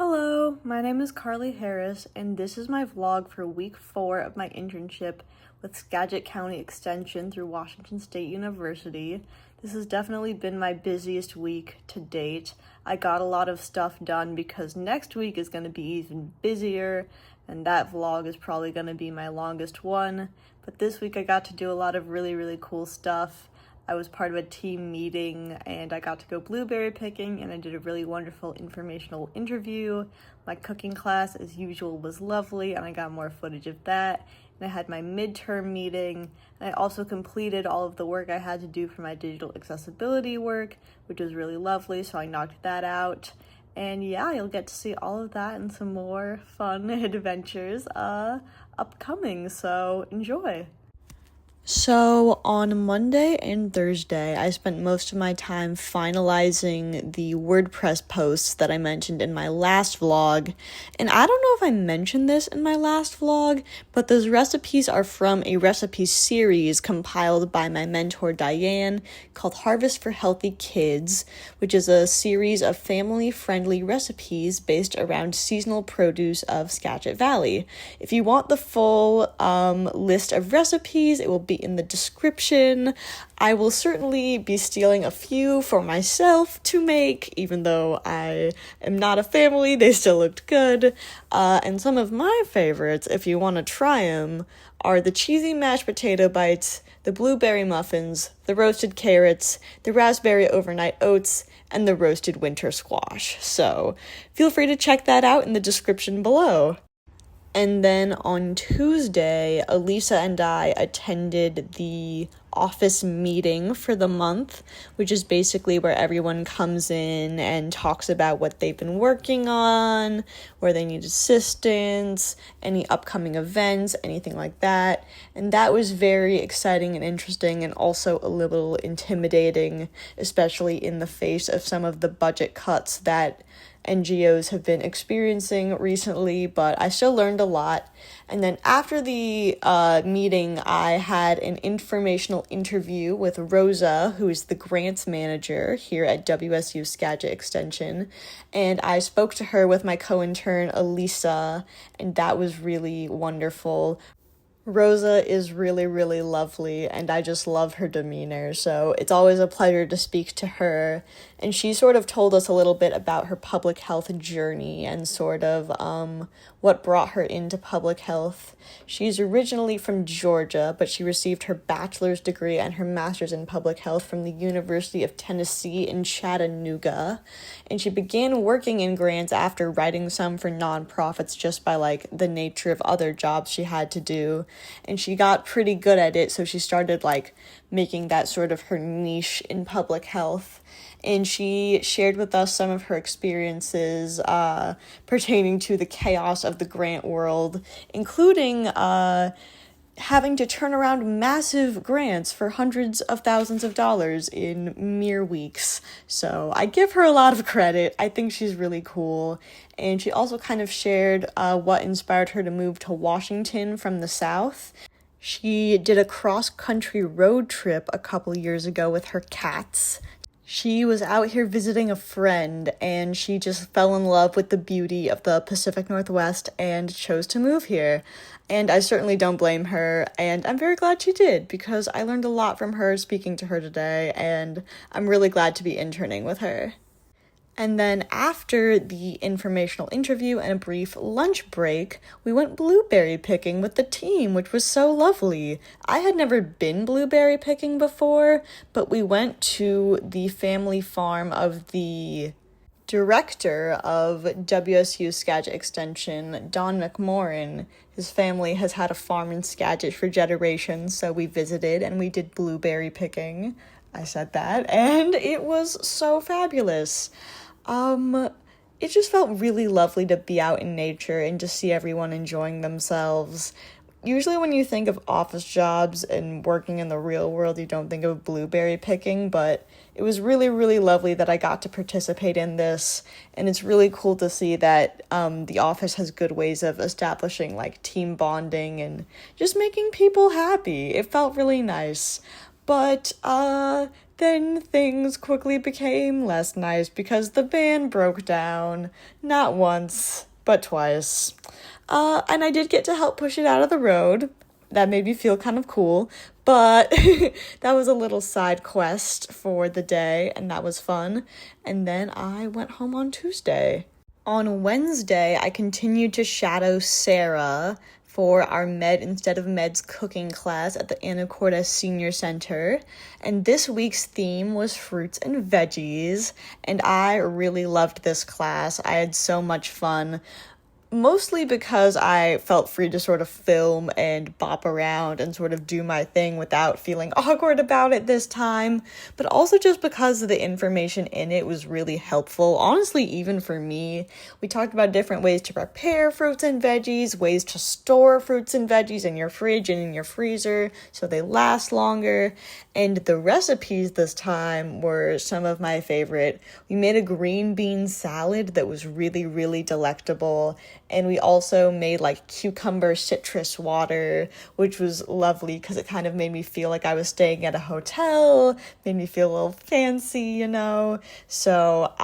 Hello, my name is Carly Harris, and this is my vlog for week 4 of my internship with Skagit County Extension through Washington State University. This has definitely been my busiest week to date. I got a lot of stuff done because next week is going to be even busier, and that vlog is probably going to be my longest one. But this week I got to do a lot of really cool stuff. I was part of a team meeting and I got to go blueberry picking, and I did a really wonderful informational interview. My cooking class, as usual, was lovely, and I got more footage of that. And I had my midterm meeting, and I also completed all of the work I had to do for my digital accessibility work, which was really lovely, so I knocked that out. And yeah, you'll get to see all of that and some more fun adventures upcoming, so enjoy. So on Monday and Thursday, I spent most of my time finalizing the WordPress posts that I mentioned in my last vlog. And I don't know if I mentioned this in my last vlog, but those recipes are from a recipe series compiled by my mentor Diane called Harvest for Healthy Kids, which is a series of family-friendly recipes based around seasonal produce of Skagit Valley. If you want the full list of recipes, it will be in the description. I will certainly be stealing a few for myself to make, even though I am not a family, they still looked good. And some of my favorites, if you want to try them, are the cheesy mashed potato bites, the blueberry muffins, the roasted carrots, the raspberry overnight oats, and the roasted winter squash. So feel free to check that out in the description below. And then on Tuesday, Elisa and I attended the office meeting for the month, which is basically where everyone comes in and talks about what they've been working on, where they need assistance, any upcoming events, anything like that. And that was very exciting and interesting, and also a little intimidating, especially in the face of some of the budget cuts that NGOs have been experiencing recently, but I still learned a lot. And then after the meeting, I had an informational interview with Rosa, who is the grants manager here at WSU Skagit Extension, and I spoke to her with my co-intern Elisa, and that was really wonderful. Rosa is really lovely, and I just love her demeanor, so it's always a pleasure to speak to her. And she sort of told us a little bit about her public health journey and sort of what brought her into public health. She's originally from Georgia, but she received her bachelor's degree and her master's in public health from the University of Tennessee in Chattanooga. And she began working in grants after writing some for nonprofits just by the nature of other jobs she had to do. And she got pretty good at it, so she started making that sort of her niche in public health. And she shared with us some of her experiences pertaining to the chaos of the grant world, including having to turn around massive grants for hundreds of thousands of dollars in mere weeks. So I give her a lot of credit. I think she's really cool. And she also kind of shared what inspired her to move to Washington from the South. She did a cross-country road trip a couple years ago with her cats. She was out here visiting a friend, and she just fell in love with the beauty of the Pacific Northwest and chose to move here. And I certainly don't blame her, and I'm very glad she did, because I learned a lot from her speaking to her today, and I'm really glad to be interning with her. And then after the informational interview and a brief lunch break, we went blueberry picking with the team, which was so lovely. I had never been blueberry picking before, but we went to the family farm of the director of WSU Skagit Extension, Don McMorrin. His family has had a farm in Skagit for generations, so we visited and we did blueberry picking. I said that, and it was so fabulous. It just felt really lovely to be out in nature and to see everyone enjoying themselves. Usually when you think of office jobs and working in the real world, you don't think of blueberry picking, but it was really lovely that I got to participate in this, and it's really cool to see that the office has good ways of establishing team bonding and just making people happy. It felt really nice. But then things quickly became less nice because the van broke down, not once, but twice. And I did get to help push it out of the road. That made me feel kind of cool, but that was a little side quest for the day, and that was fun. And then I went home on Tuesday. On Wednesday, I continued to shadow Sarah for our Med Instead of Meds cooking class at the Anacortes Senior Center. And this week's theme was fruits and veggies, and I really loved this class. I had so much fun. Mostly because I felt free to sort of film and bop around and sort of do my thing without feeling awkward about it this time, but also just because the information in it was really helpful, honestly, even for me. We talked about different ways to prepare fruits and veggies, ways to store fruits and veggies in your fridge and in your freezer so they last longer, and the recipes this time were some of my favorite. We made a green bean salad that was really, really delectable. And we also made like cucumber citrus water, which was lovely because it kind of made me feel like I was staying at a hotel, made me feel a little fancy. So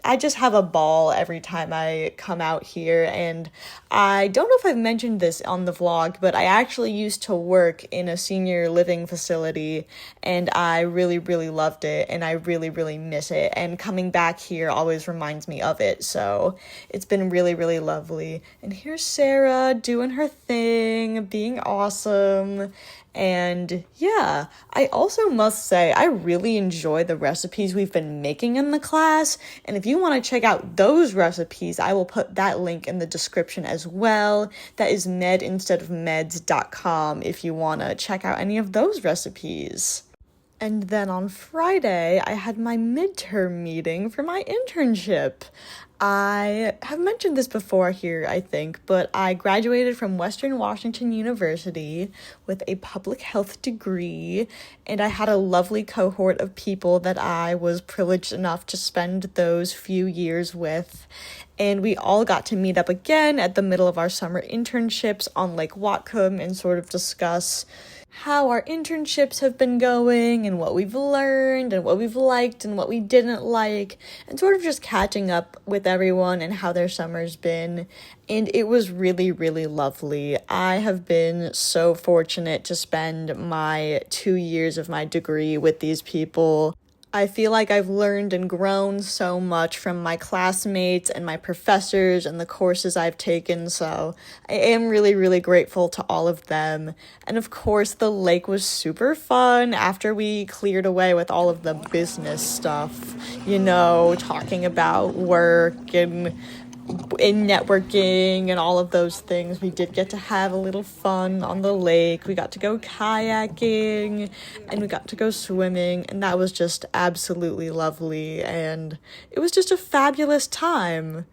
I just have a ball every time I come out here, and I don't know if I've mentioned this on the vlog, but I actually used to work in a senior living facility, and I really, really loved it, and I really, really miss it, and coming back here always reminds me of it, so it's been really, really lovely. And here's Sarah doing her thing, being awesome. And yeah, I also must say I really enjoy the recipes we've been making in the class. And if you want to check out those recipes, I will put that link in the description as well. That is medinsteadofmeds.com if you want to check out any of those recipes. And then on Friday, I had my midterm meeting for my internship. I have mentioned this before here, I think, but I graduated from Western Washington University with a public health degree, and I had a lovely cohort of people that I was privileged enough to spend those few years with. And we all got to meet up again at the middle of our summer internships on Lake Whatcom and sort of discuss how our internships have been going and what we've learned and what we've liked and what we didn't like, and sort of just catching up with everyone and how their summer's been. And it was really, really lovely. I have been so fortunate to spend my 2 years of my degree with these people. I feel like I've learned and grown so much from my classmates and my professors and the courses I've taken, so I am really, really grateful to all of them. And of course, the lake was super fun after we cleared away with all of the business stuff, talking about work and in networking and all of those things. We did get to have a little fun on the lake. We got to go kayaking and we got to go swimming, and that was just absolutely lovely, and it was just a fabulous time.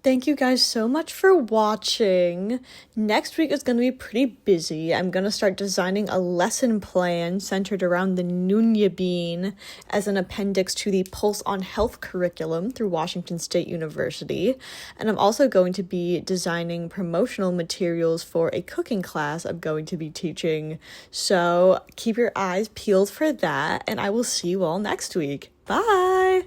Thank you guys so much for watching. Next week is going to be pretty busy. I'm going to start designing a lesson plan centered around the Nunya bean as an appendix to the Pulse on Health curriculum through Washington State University. And I'm also going to be designing promotional materials for a cooking class I'm going to be teaching. So keep your eyes peeled for that, and I will see you all next week. Bye!